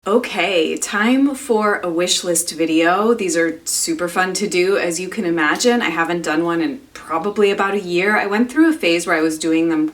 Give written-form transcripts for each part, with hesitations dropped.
Okay, time for a wish list video. These are super fun to do, as you can imagine. I haven't done one in probably about a year. I went through a phase where I was doing them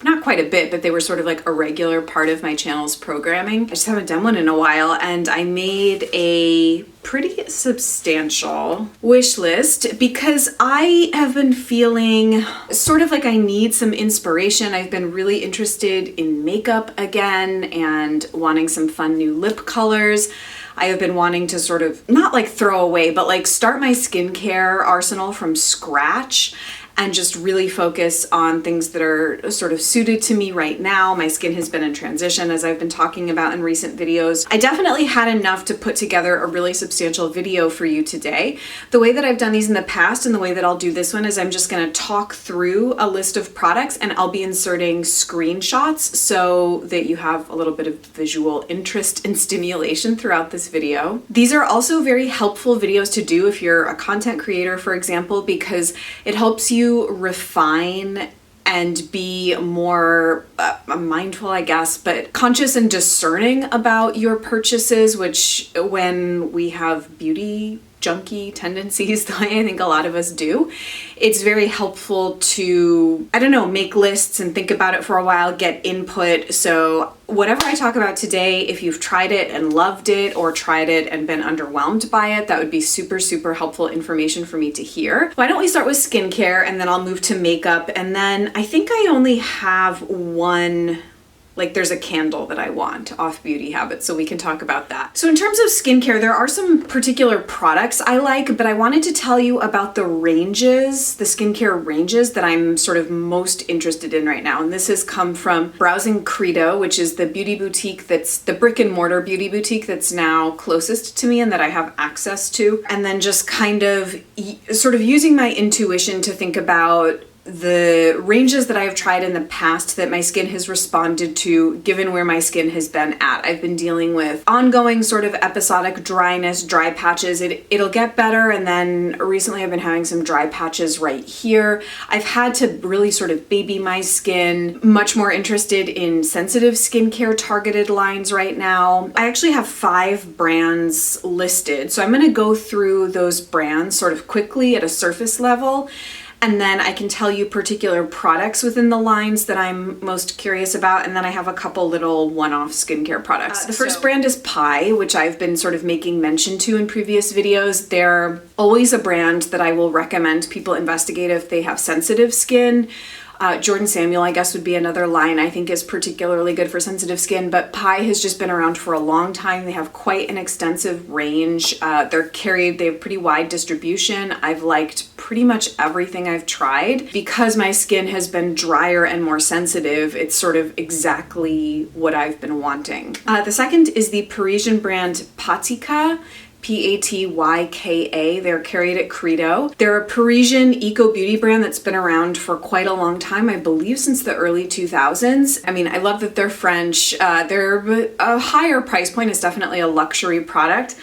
not quite a bit, but they were sort of like a regular part of my channel's programming. I just haven't done one in a while, and I made a pretty substantial wish list because I have been feeling sort of like I need some inspiration. I've been really interested in makeup again and wanting some fun new lip colors. I have been wanting to sort of not like throw away, but like start my skincare arsenal from scratch and just really focus on things that are sort of suited to me right now. My skin has been in transition, as I've been talking about in recent videos. I definitely had enough to put together a really substantial video for you today. The way that I've done these in the past and the way that I'll do this one is I'm just gonna talk through a list of products, and I'll be inserting screenshots so that you have a little bit of visual interest and stimulation throughout this video. These are also very helpful videos to do if you're a content creator, for example, because it helps you refine and be more mindful, I guess, but conscious and discerning about your purchases, which when we have beauty junky tendencies, the way I think a lot of us do, it's very helpful to, I don't know, make lists and think about it for a while, get input. So whatever I talk about today, if you've tried it and loved it, or tried it and been underwhelmed by it, that would be super, super helpful information for me to hear. Why don't we start with skincare, and then I'll move to makeup, and then I think I only have one, like there's a candle that I want off Beauty Habits, so we can talk about that. So in terms of skincare, there are some particular products I like, but I wanted to tell you about the ranges, the skincare ranges that I'm sort of most interested in right now. And this has come from browsing Credo, which is the beauty boutique that's the brick and mortar beauty boutique that's now closest to me and that I have access to. And then just kind of sort of using my intuition to think about the ranges that I have tried in the past that my skin has responded to, given where my skin has been at. I've been dealing with ongoing sort of episodic dryness, dry patches. It'll get better, and then recently I've been having some dry patches right here. I've had to really sort of baby my skin, much more interested in sensitive skincare targeted lines right now. I actually have 5 brands listed, so I'm going to go through those brands sort of quickly at a surface level. And then I can tell you particular products within the lines that I'm most curious about. And then I have a couple little one-off skincare products. The first brand is Pi, which I've been sort of making mention to in previous videos. They're always a brand that I will recommend people investigate if they have sensitive skin. Jordan Samuel, I guess, would be another line I think is particularly good for sensitive skin, but Pi has just been around for a long time. They have quite an extensive range. They have pretty wide distribution. I've liked pretty much everything I've tried. Because my skin has been drier and more sensitive, it's sort of exactly what I've been wanting. The second is the Parisian brand Patyka. Patyka. They're carried at Credo. They're a Parisian eco beauty brand that's been around for quite a long time, I believe since the early 2000s. I mean, I love that they're French. They're a higher price point. It's definitely a luxury product,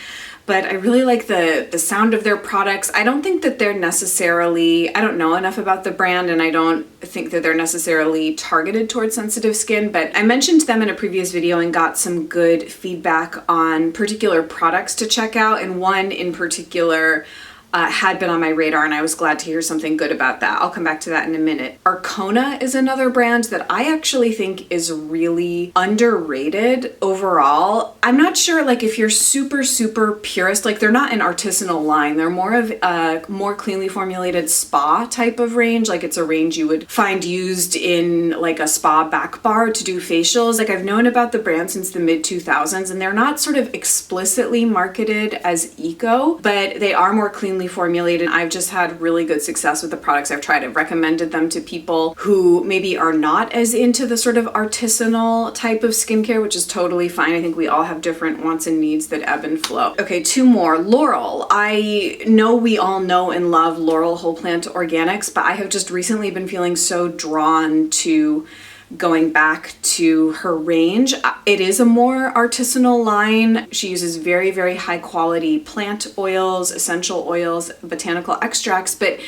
but I really like the sound of their products. I don't think that they're necessarily, I don't know enough about the brand, and I don't think that they're necessarily targeted towards sensitive skin, but I mentioned them in a previous video and got some good feedback on particular products to check out, and one in particular had been on my radar, and I was glad to hear something good about that. I'll come back to that in a minute. Arcona is another brand that I actually think is really underrated overall. I'm not sure, like, if you're super, super purist, like, they're not an artisanal line. They're more of a more cleanly formulated spa type of range. Like, it's a range you would find used in, like, a spa back bar to do facials. Like, I've known about the brand since the mid-2000s, and they're not sort of explicitly marketed as eco, but they are more cleanly formulated. I've just had really good success with the products I've tried. I've recommended them to people who maybe are not as into the sort of artisanal type of skincare, which is totally fine. I think we all have different wants and needs that ebb and flow. Okay, 2 more. Laurel. I know we all know and love Laurel whole plant organics, but I have just recently been feeling so drawn to going back to her range. It is a more artisanal line. She uses very, very high quality plant oils, essential oils, botanical extracts, but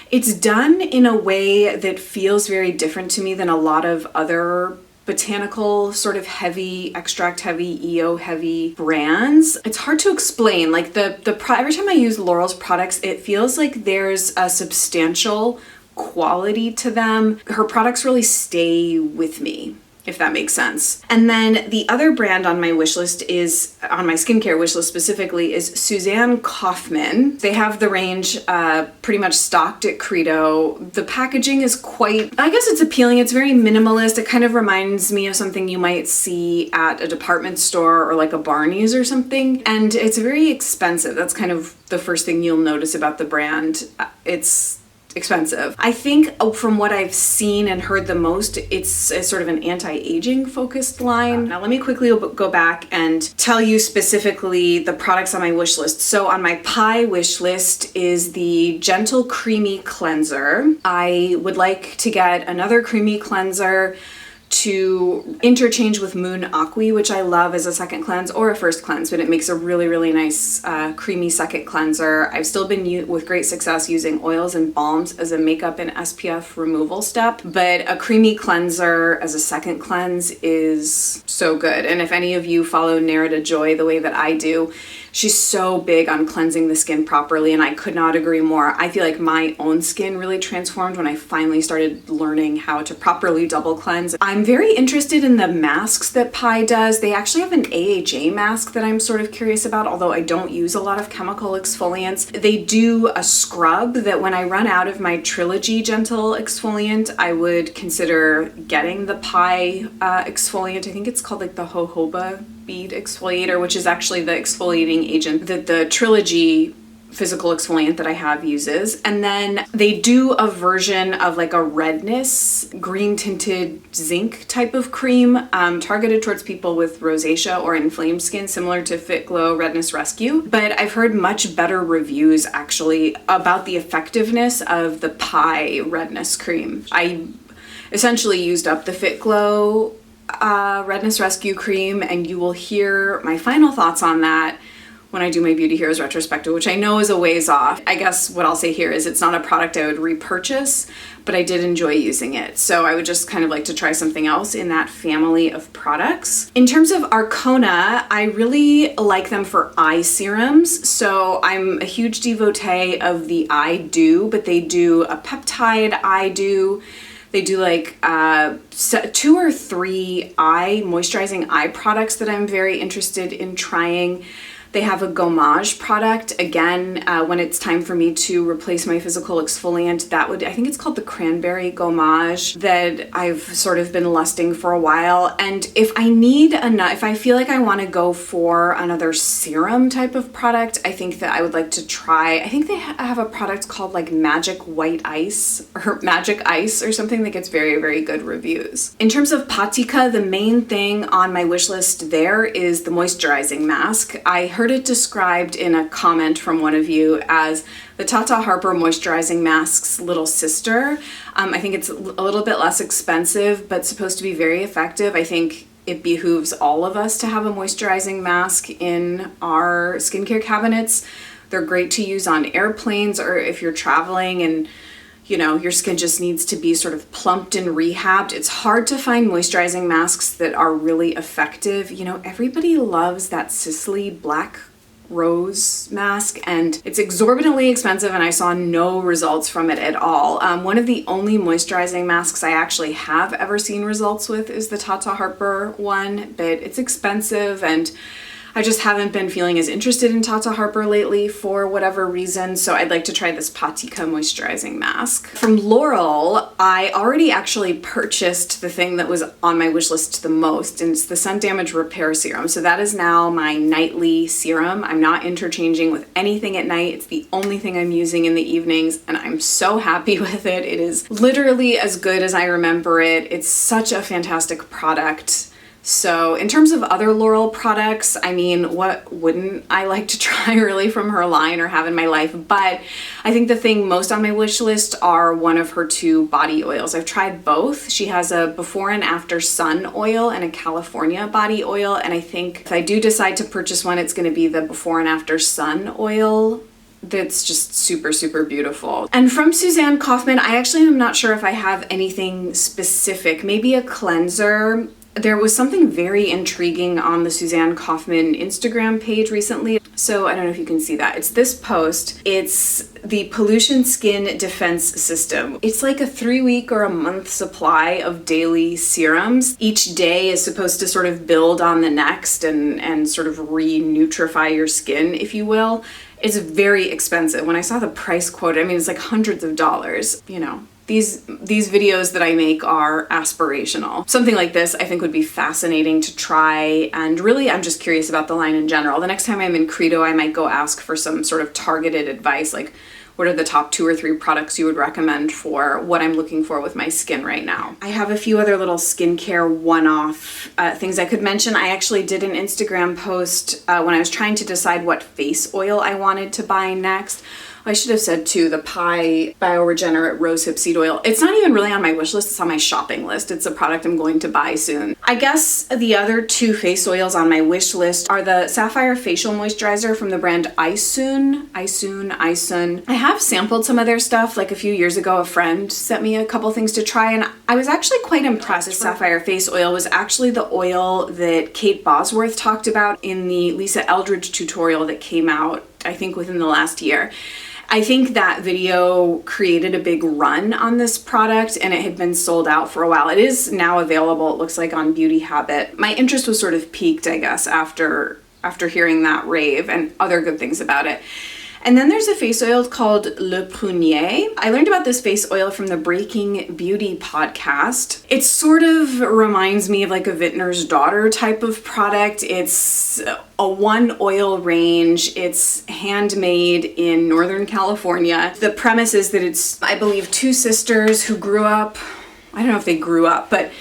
it's done in a way that feels very different to me than a lot of other botanical, sort of heavy, extract heavy, EO heavy brands. It's hard to explain. Like every time I use Laurel's products, it feels like there's a substantial quality to them. Her products really stay with me, if that makes sense. And then the other brand on my wish list is, on my skincare wish list specifically, is Suzanne Coffman. They have the range pretty much stocked at Credo. The packaging is quite, I guess it's appealing. It's very minimalist. It kind of reminds me of something you might see at a department store or like a Barney's or something. And it's very expensive. That's kind of the first thing you'll notice about the brand. It's expensive. I think from what I've seen and heard the most, it's a sort of an anti-aging focused line. Now let me quickly go back and tell you specifically the products on my wish list. So on my pie wish list is the Gentle Creamy Cleanser. I would like to get another creamy cleanser to interchange with Moon Aqua, which I love as a second cleanse or a first cleanse, but it makes a really, really nice creamy second cleanser. I've still been with great success using oils and balms as a makeup and SPF removal step, but a creamy cleanser as a second cleanse is so good. And if any of you follow Nerida Joy the way that I do, she's so big on cleansing the skin properly, and I could not agree more. I feel like my own skin really transformed when I finally started learning how to properly double cleanse. I'm very interested in the masks that Pi does. They actually have an AHA mask that I'm sort of curious about, although I don't use a lot of chemical exfoliants. They do a scrub that when I run out of my Trilogy Gentle exfoliant, I would consider getting the Pi exfoliant. I think it's called like the jojoba bead exfoliator, which is actually the exfoliating agent that the Trilogy physical exfoliant that I have uses. And then they do a version of like a redness, green tinted zinc type of cream targeted towards people with rosacea or inflamed skin, similar to Fit Glow Redness Rescue. But I've heard much better reviews actually about the effectiveness of the Pi redness cream. I essentially used up the Fit Glow Redness Rescue cream, and you will hear my final thoughts on that when I do my Beauty Heroes retrospective, which I know is a ways off. I guess what I'll say here is it's not a product I would repurchase, but I did enjoy using it. So I would just kind of like to try something else in that family of products. In terms of Arcona, I really like them for eye serums. So I'm a huge devotee of the Eye Dew, but they do a peptide eye dew. They do like 2 or 3 moisturizing eye products that I'm very interested in trying. They have a gommage product. Again, when it's time for me to replace my physical exfoliant, I think it's called the cranberry gommage, that I've sort of been lusting for a while. And if I feel like I want to go for another serum type of product, I think that I would like to try, I think they have a product called like Magic White Ice or Magic Ice or something that gets very, very good reviews. In terms of Patika, the main thing on my wish list there is the moisturizing mask. I heard it described in a comment from one of you as the Tata Harper moisturizing mask's little sister. I think it's a little bit less expensive, but supposed to be very effective. I think it behooves all of us to have a moisturizing mask in our skincare cabinets. They're great to use on airplanes or if you're traveling and your skin just needs to be sort of plumped and rehabbed. It's hard to find moisturizing masks that are really effective. Everybody loves that Sicily Black Rose mask, and it's exorbitantly expensive, and I saw no results from it at all. One of the only moisturizing masks I actually have ever seen results with is the Tata Harper one, but it's expensive, and I just haven't been feeling as interested in Tata Harper lately for whatever reason, so I'd like to try this Patika moisturizing mask. From Laurel, I already actually purchased the thing that was on my wish list the most, and it's the Sun Damage Repair Serum. So that is now my nightly serum. I'm not interchanging with anything at night. It's the only thing I'm using in the evenings, and I'm so happy with it. It is literally as good as I remember it. It's such a fantastic product. So in terms of other Laurel products, I mean, what wouldn't I like to try really from her line or have in my life? But I think the thing most on my wish list are one of her 2 body oils. I've tried both. She has a before and after sun oil and a California body oil. And I think if I do decide to purchase one, it's going to be the before and after sun oil that's just super, super beautiful. And from Suzanne Coffman, I actually am not sure if I have anything specific, maybe a cleanser. There was something very intriguing on the Suzanne Coffman Instagram page recently. So I don't know if you can see that. It's this post. It's the Pollution Skin Defense System. It's like a 3-week or a month supply of daily serums. Each day is supposed to sort of build on the next and sort of re-nutrify your skin, if you will. It's very expensive. When I saw the price quote, I mean, it's like hundreds of dollars, you know. These videos that I make are aspirational. Something like this I think would be fascinating to try, and really I'm just curious about the line in general. The next time I'm in Credo, I might go ask for some sort of targeted advice, like what are the top 2 or 3 products you would recommend for what I'm looking for with my skin right now. I have a few other little skincare one-off things I could mention. I actually did an Instagram post when I was trying to decide what face oil I wanted to buy next. I should have said too, the Pi Bioregenerate Rosehip Seed Oil. It's not even really on my wish list, it's on my shopping list. It's a product I'm going to buy soon. I guess the other 2 face oils on my wish list are the Sapphire Facial Moisturizer from the brand Isun. I have sampled some of their stuff. Like a few years ago, a friend sent me a couple things to try, and I was actually quite impressed. The Sapphire Face Oil was actually the oil that Kate Bosworth talked about in the Lisa Eldridge tutorial that came out, I think, within the last year. I think that video created a big run on this product and it had been sold out for a while. It is now available, it looks like, on Beauty Habit. My interest was sort of piqued, I guess, after hearing that rave and other good things about it. And then there's a face oil called Le Prunier. I learned about this face oil from the Breaking Beauty podcast. It sort of reminds me of like a Vintner's Daughter type of product. It's a 1 oil range. It's handmade in Northern California. The premise is that it's, I believe, 2 sisters who grew up, I don't know if they grew up, but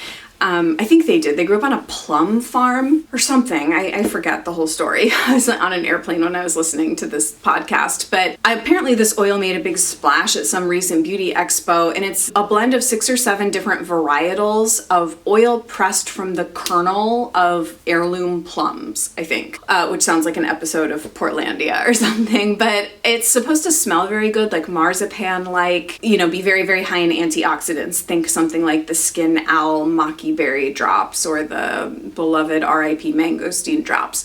I think they did. They grew up on a plum farm or something. I forget the whole story. I was on an airplane when I was listening to this podcast, but apparently this oil made a big splash at some recent beauty expo, and it's a blend of 6 or 7 different varietals of oil pressed from the kernel of heirloom plums, I think, which sounds like an episode of Portlandia or something, but it's supposed to smell very good, like marzipan-like, you know, be very, very high in antioxidants. Think something like the Skin Owl Maki Berry drops or the beloved RIP Mangosteen drops.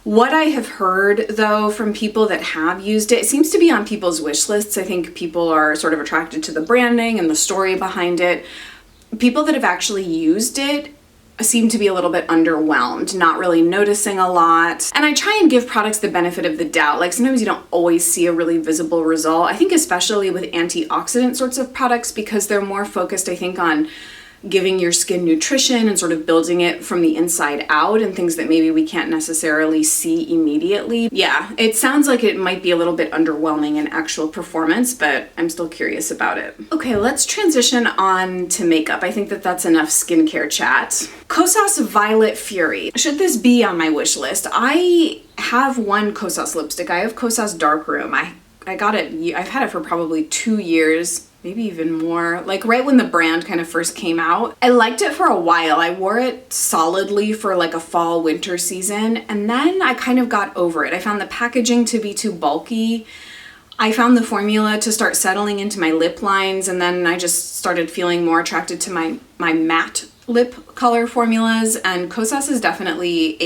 What I have heard, though, from people that have used it, it seems to be on people's wish lists. I think people are sort of attracted to the branding and the story behind it. People that have actually used it seem to be a little bit underwhelmed, not really noticing a lot. And I try and give products the benefit of the doubt. Like sometimes you don't always see a really visible result. I think especially with antioxidant sorts of products, because they're more focused, I think, on giving your skin nutrition and sort of building it from the inside out, and things that maybe we can't necessarily see immediately. Yeah, it sounds like it might be a little bit underwhelming in actual performance, but I'm still curious about it. Okay, let's transition on to makeup. I think that that's enough skincare chat. Kosis Violet Fury. Should this be on my wish list? I have one Kosis lipstick. I have Kosis Dark Room. I got it, I've had it for probably 2 years, maybe even more, like right when the brand kind of first came out. I liked it for a while. I wore it solidly for like a fall winter season, and then I kind of got over it. I found the packaging to be too bulky. I found the formula to start settling into my lip lines, and then I just started feeling more attracted to my matte lip color formulas, and Kosis is definitely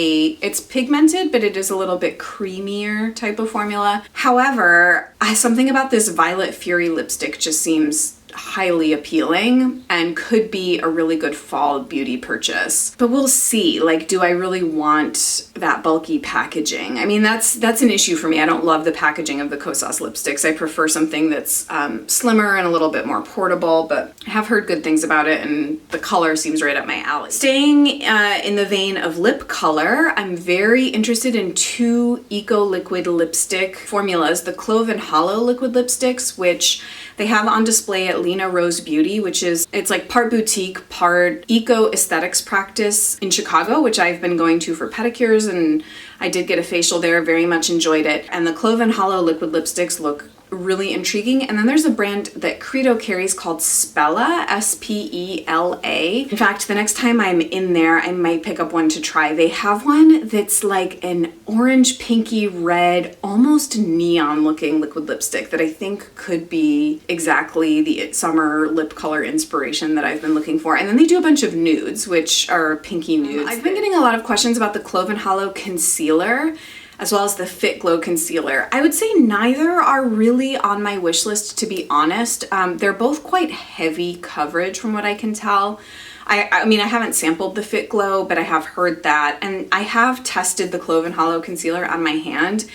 it's pigmented, but it is a little bit creamier type of formula. However, something about this Violet Fury lipstick just seems highly appealing and could be a really good fall beauty purchase. But we'll see. Like, do I really want that bulky packaging? I mean, that's an issue for me. I don't love the packaging of the Kosis lipsticks. I prefer something that's slimmer and a little bit more portable, but I have heard good things about it, and the color seems right up my alley. Staying in the vein of lip color, I'm very interested in 2 Eco Liquid lipstick formulas, the Cloven Hollow liquid lipsticks, which they have on display at Lena Rose Beauty, it's like part boutique, part eco aesthetics practice in Chicago, which I've been going to for pedicures, and I did get a facial there, very much enjoyed it. And the Cloven Hollow liquid lipsticks look really intriguing. And then there's a brand that Credo carries called Spella, S-P-E-L-A. In fact, the next time I'm in there, I might pick up one to try. They have one that's like an orange, pinky, red, almost neon looking liquid lipstick that I think could be exactly the summer lip color inspiration that I've been looking for. And then they do a bunch of nudes, which are pinky nudes. I've been getting a lot of questions about the Cloven Hollow Concealer, as well as the Fit Glow Concealer. I would say neither are really on my wish list, to be honest. They're both quite heavy coverage from what I can tell. I mean, I haven't sampled the Fit Glow, but I have heard that. And I have tested the Cloven Hollow Concealer on my hand.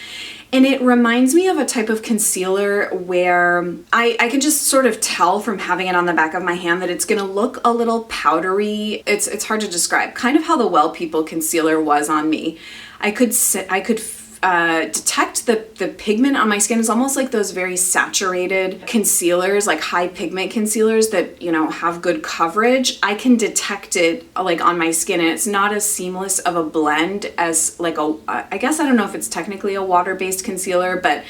And it reminds me of a type of concealer where I can just sort of tell from having it on the back of my hand that it's gonna look a little powdery. It's hard to describe. Kind of how the Well People concealer was on me. I could detect the pigment on my skin. Is almost like those very saturated concealers, like high pigment concealers that, you know, have good coverage. I can detect it like on my skin, and it's not as seamless of a blend as like I guess I don't know if it's technically a water-based concealer, but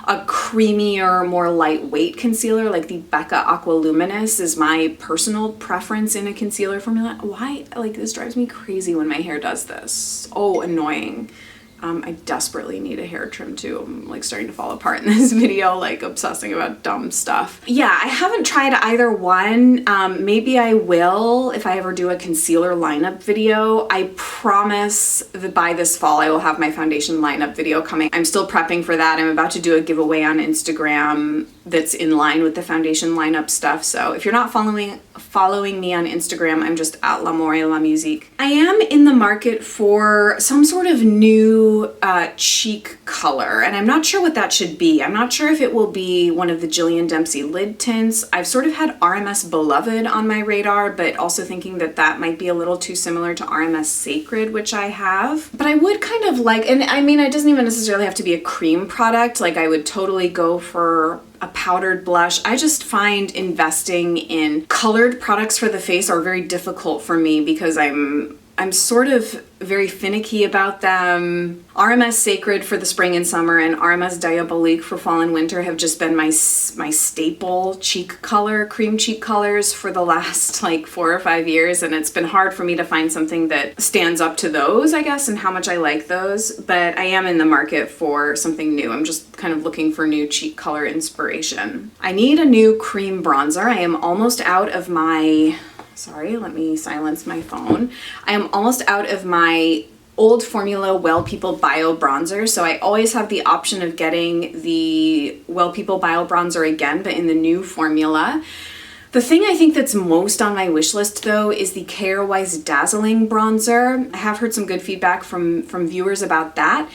a creamier, more lightweight concealer like the Becca Aqua Luminous is my personal preference in a concealer formula. Why? Like, this drives me crazy when my hair does this. Oh, annoying. I desperately need a hair trim too. I'm like starting to fall apart in this video, like obsessing about dumb stuff. Yeah, I haven't tried either one. Maybe I will if I ever do a concealer lineup video. I promise that by this fall I will have my foundation lineup video coming. I'm still prepping for that. I'm about to do a giveaway on Instagram that's in line with the foundation lineup stuff. So if you're not following me on Instagram, I'm just at Lamour La Musique. I am in the market for some sort of new cheek color, and I'm not sure what that should be. I'm not sure if it will be one of the Jillian Dempsey lid tints. I've sort of had RMS Beloved on my radar, but also thinking that that might be a little too similar to RMS Sacred, which I have. But I would kind of like, and I mean, it doesn't even necessarily have to be a cream product. Like, I would totally go for a powdered blush. I just find investing in colored products for the face are very difficult for me because I'm sort of very finicky about them. RMS Sacred for the spring and summer and RMS Diabolique for fall and winter have just been my staple cheek color, cream cheek colors for the last like 4 or 5 years, and it's been hard for me to find something that stands up to those, I guess, and how much I like those, but I am in the market for something new. I'm just kind of looking for new cheek color inspiration. I need a new cream bronzer. I am almost out of my Sorry, let me silence my phone. I am almost out of my old formula Well People Bio Bronzer, so I always have the option of getting the Well People Bio Bronzer again, but in the new formula. The thing I think that's most on my wish list though is the Care Wise Dazzling Bronzer. I have heard some good feedback from viewers about that.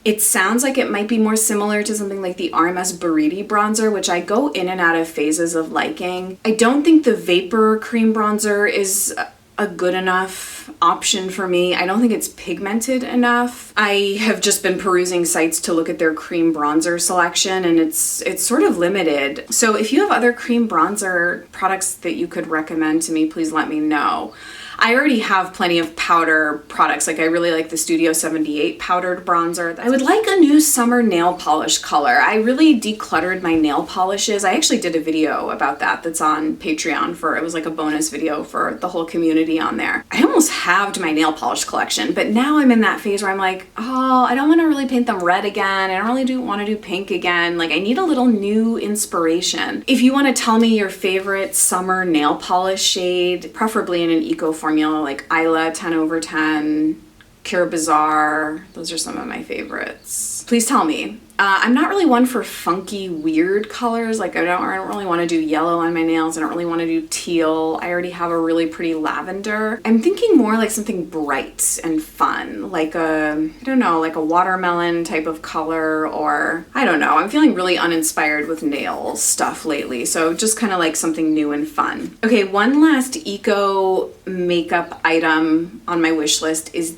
It sounds like it might be more similar to something like the RMS Buriti bronzer, which I go in and out of phases of liking. I don't think the Vapor Cream Bronzer is a good enough option for me. I don't think it's pigmented enough. I have just been perusing sites to look at their cream bronzer selection, and it's sort of limited. So if you have other cream bronzer products that you could recommend to me, please let me know. I already have plenty of powder products. Like, I really like the Studio 78 powdered bronzer. I would like a new summer nail polish color. I really decluttered my nail polishes. I actually did a video about that that's on Patreon it was like a bonus video for the whole community on there. I almost halved my nail polish collection, but now I'm in that phase where I'm like, oh, I don't want to really paint them red again. I don't really want to do pink again. Like, I need a little new inspiration. If you want to tell me your favorite summer nail polish shade, preferably in an eco formula like Isla 10/10, Cure Bazaar, those are some of my favorites. Please tell me. I'm not really one for funky, weird colors. Like, I don't really want to do yellow on my nails. I don't really want to do teal. I already have a really pretty lavender. I'm thinking more like something bright and fun, like I don't know, like a watermelon type of color, or I don't know. I'm feeling really uninspired with nail stuff lately, so just kind of like something new and fun. Okay, one last eco makeup item on my wish list is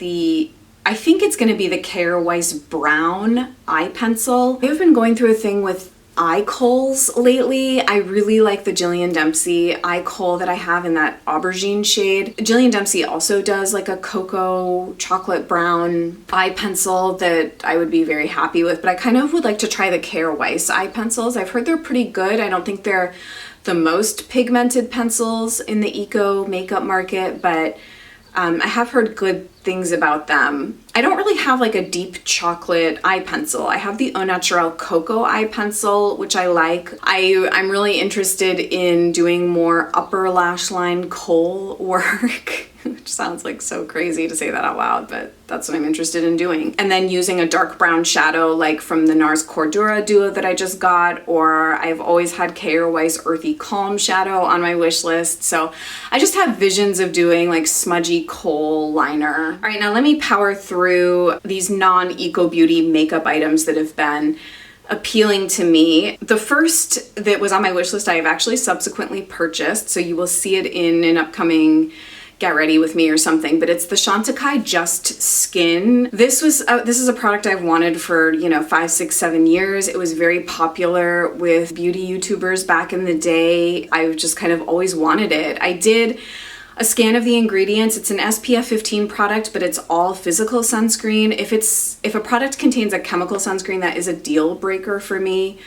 I think it's going to be the Care Wise Brown eye pencil. I've been going through a thing with eye kohls lately. I really like the Gillian Dempsey eye kohl that I have in that aubergine shade. Gillian Dempsey also does like a cocoa chocolate brown eye pencil that I would be very happy with, but I kind of would like to try the Care Weiss eye pencils. I've heard they're pretty good. I don't think they're the most pigmented pencils in the eco makeup market, but I have heard good things about them. I don't really have like a deep chocolate eye pencil. I have the Au Naturel Cocoa eye pencil, which I like. I'm really interested in doing more upper lash line kohl work, which sounds like so crazy to say that out loud, but that's what I'm interested in doing. And then using a dark brown shadow like from the NARS Cordura duo that I just got, or I've always had Care Weiss Earthy Calm shadow on my wish list. So I just have visions of doing like smudgy kohl liner. All right, now let me power through these non-eco beauty makeup items that have been appealing to me. The first that was on my wish list I have actually subsequently purchased, so you will see it in an upcoming Get Ready With Me or something, but it's the Chantecaille Just Skin. this is a product I've wanted for 5, 6, 7 years. It was very popular with beauty YouTubers back in the day. I just kind of always wanted it. I did a scan of the ingredients. It's an SPF 15 product, but it's all physical sunscreen. If a product contains a chemical sunscreen, that is a deal breaker for me.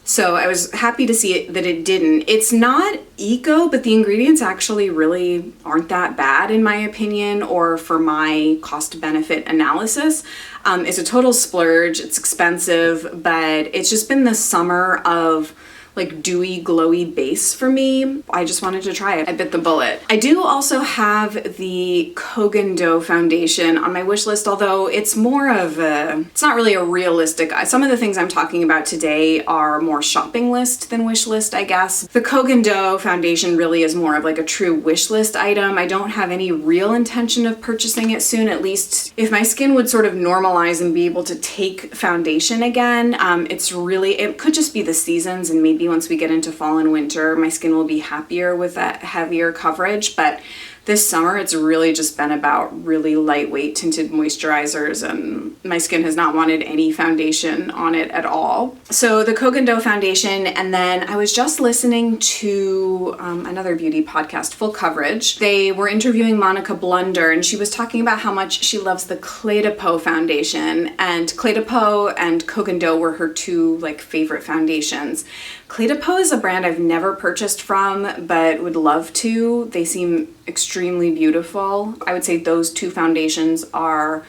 So I was happy to see that it didn't. It's not eco, but the ingredients actually really aren't that bad in my opinion, or for my cost benefit analysis. It's a total splurge. It's expensive, but it's just been the summer of like dewy, glowy base for me. I just wanted to try it. I bit the bullet. I do also have the Cogan Doe Foundation on my wish list, although it's more of it's not really a realistic, some of the things I'm talking about today are more shopping list than wish list, I guess. The Cogan Doe Foundation really is more of like a true wish list item. I don't have any real intention of purchasing it soon, at least if my skin would sort of normalize and be able to take foundation again. It could just be the seasons, and maybe once we get into fall and winter, my skin will be happier with that heavier coverage. But this summer, it's really just been about really lightweight tinted moisturizers, and my skin has not wanted any foundation on it at all. So the Cogan Doe Foundation, and then I was just listening to another beauty podcast, Full Coverage. They were interviewing Monica Blunder, and she was talking about how much she loves the Clé de Peau foundation, and Clé de Peau and Cogan Doe were her two like favorite foundations. Clé de Peau is a brand I've never purchased from, but would love to. They seem extremely beautiful. I would say those two foundations are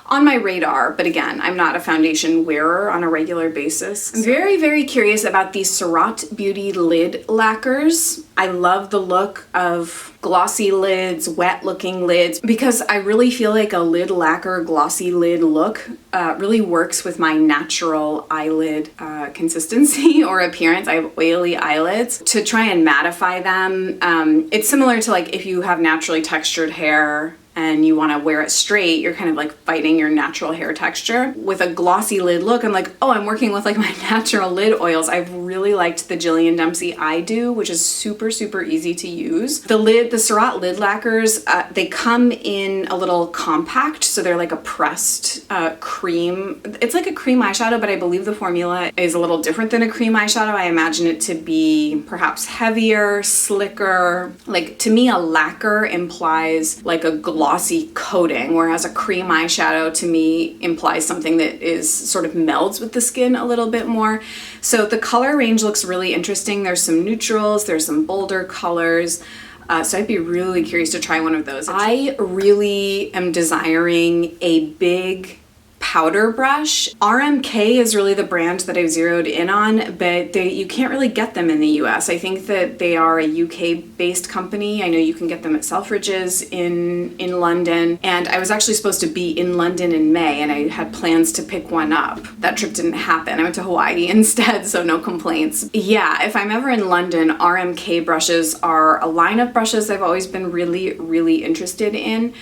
on my radar, but again, I'm not a foundation wearer on a regular basis. I'm very, very curious about these Surratt Beauty lid lacquers. I love the look of glossy lids, wet looking lids, because I really feel like a lid lacquer glossy lid look really works with my natural eyelid consistency or appearance. I have oily eyelids. To try and mattify them, it's similar to like if you have naturally textured hair and you want to wear it straight, you're kind of like fighting your natural hair texture. With a glossy lid look, I'm like, oh, I'm working with like my natural lid oils. I've really liked the Gillian Dempsey I Do, which is super, super easy to use. The Surratt lid lacquers, they come in a little compact, so they're like a pressed cream. It's like a cream eyeshadow, but I believe the formula is a little different than a cream eyeshadow. I imagine it to be perhaps heavier, slicker. Like to me, a lacquer implies like a glossy coating, whereas a cream eyeshadow to me implies something that is sort of melds with the skin a little bit more. So the color range looks really interesting. There's some neutrals, there's some bolder colors. So I'd be really curious to try one of those. I really am desiring a big powder brush. RMK is really the brand that I've zeroed in on, but you can't really get them in the US. I think that they are a UK based company. I know you can get them at Selfridges in London, and I was actually supposed to be in London in May, and I had plans to pick one up. That trip didn't happen. I went to Hawaii instead, so no complaints. Yeah, if I'm ever in London, RMK brushes are a line of brushes I've always been really, really interested in.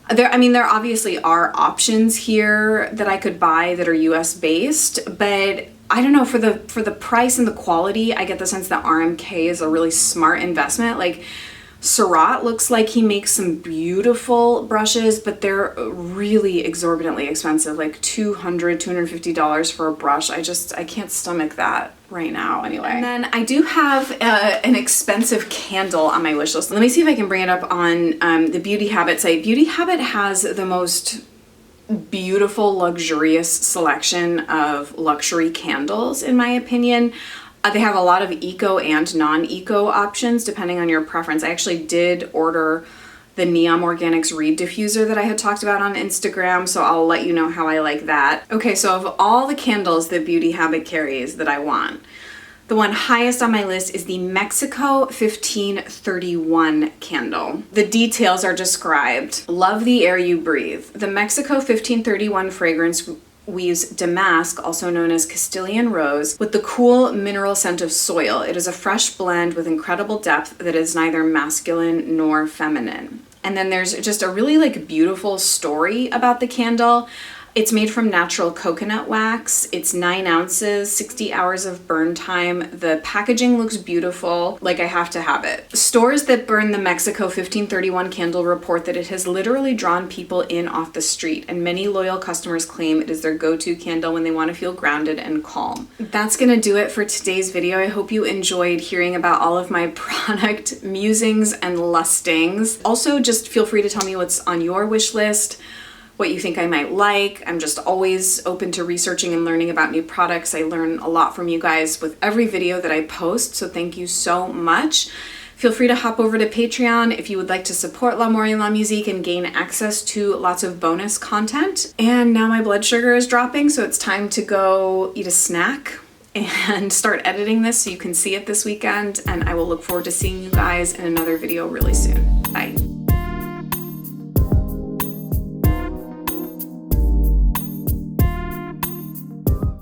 There obviously are options here that I could buy that are US based, but I don't know, for the price and the quality, I get the sense that RMK is a really smart investment. Like, Surratt looks like he makes some beautiful brushes, but they're really exorbitantly expensive, like $200, $250 for a brush. I can't stomach that right now anyway. And then I do have an expensive candle on my wish list. Let me see if I can bring it up on the Beauty Habit site. Beauty Habit has the most beautiful, luxurious selection of luxury candles, in my opinion. They have a lot of eco and non-eco options depending on your preference. I actually did order the Neom Organics Reed Diffuser that I had talked about on Instagram, so I'll let you know how I like that. Okay, so of all the candles that Beauty Habit carries that I want, the one highest on my list is the Mexico 1531 candle. The details are described. Love the air you breathe. The Mexico 1531 fragrance weaves damask, also known as Castilian rose, with the cool mineral scent of soil. It is a fresh blend with incredible depth that is neither masculine nor feminine. And then there's just a really like beautiful story about the candle. It's made from natural coconut wax. It's 9 ounces, 60 hours of burn time. The packaging looks beautiful, like I have to have it. Stores that burn the Mexico 1531 candle report that it has literally drawn people in off the street, and many loyal customers claim it is their go-to candle when they want to feel grounded and calm. That's gonna do it for today's video. I hope you enjoyed hearing about all of my product musings and lustings. Also, just feel free to tell me what's on your wish list, what you think I might like. I'm just always open to researching and learning about new products. I learn a lot from you guys with every video that I post, so thank you so much. Feel free to hop over to Patreon if you would like to support L'Amour et la Musique and gain access to lots of bonus content. And now my blood sugar is dropping, so it's time to go eat a snack and start editing this so you can see it this weekend, and I will look forward to seeing you guys in another video really soon. Bye.